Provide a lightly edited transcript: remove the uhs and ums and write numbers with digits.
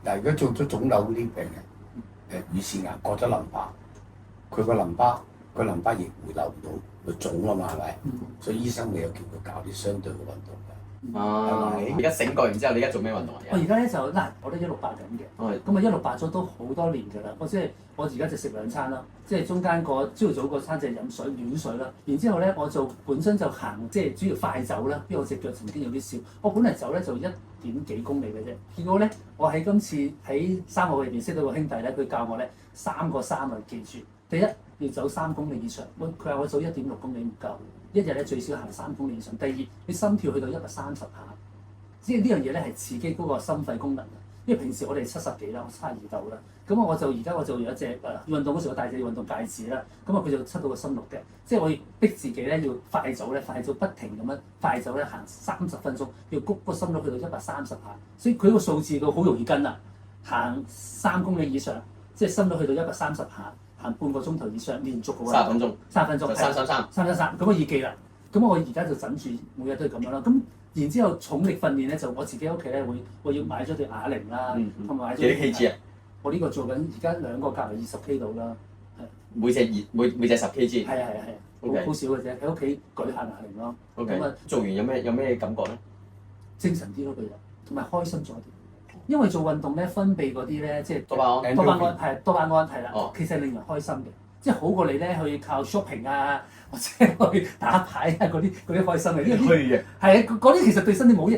但係如果做咗腫瘤嗰啲病人，乳腺癌割咗淋巴，佢個淋巴液回流唔到，咪腫啊嘛，係咪？所以醫生咪有叫佢搞啲相對嘅運動㗎。哦，係咪而家醒覺完之後，你而家做咩運動啊？我而家咧就嗱，我都168緊嘅，哦咁啊168咗都好多年㗎啦。我而家就食2餐啦，即係中間個朝早嗰餐就飲水暖水啦。然之後咧，我就本身就行即係主要快走啦，因為我隻腳曾經有啲燒。我本嚟走咧就1點幾公里嘅啫，結果咧我喺今次喺沙漠入邊識到個兄弟咧，佢教我咧3個3啊，記住，第一要走3公里以上，佢話我走1.6公里唔夠，一日咧最少行3公里以上。第二你心跳去到130下。即係呢樣嘢咧係刺激嗰個心肺功能啊！因為平時我哋70幾啦，我72度啦，咁我就而家有一隻運動嗰時我戴隻運動戒指啦，咁啊佢就測到個心率嘅，即係我要逼自己咧要快走不停咁樣快走咧行30分鐘，要谷個心率去到130下，所以佢個數字佢好容易跟啊！行3公里以上，即係心率去到130下，行半個鐘頭以上，連續嘅30分鐘，3分鐘，就333，咁我易記啦。咁我而家就枕住每日都係咁樣啦。咁然之後重力訓練咧，就我自己屋企咧我要買咗對啞鈴啦，同埋買咗幾多 kg 啊？我呢個做緊而家2個夾埋20 K 度啦，每隻10 kg。係，好少嘅啫，喺屋企舉下啞鈴咯。OK，咁啊，做完有咩感覺咧？精神啲咯個人，同埋開心咗啲。因為做運動咧分泌嗰啲咧，即係多巴胺多巴胺係啦，其實令人開心嘅，即係好過你咧去靠 shopping 啊，或者去打牌啊嗰啲開心嘅。虛嘅係啊，嗰啲其實對身體冇益。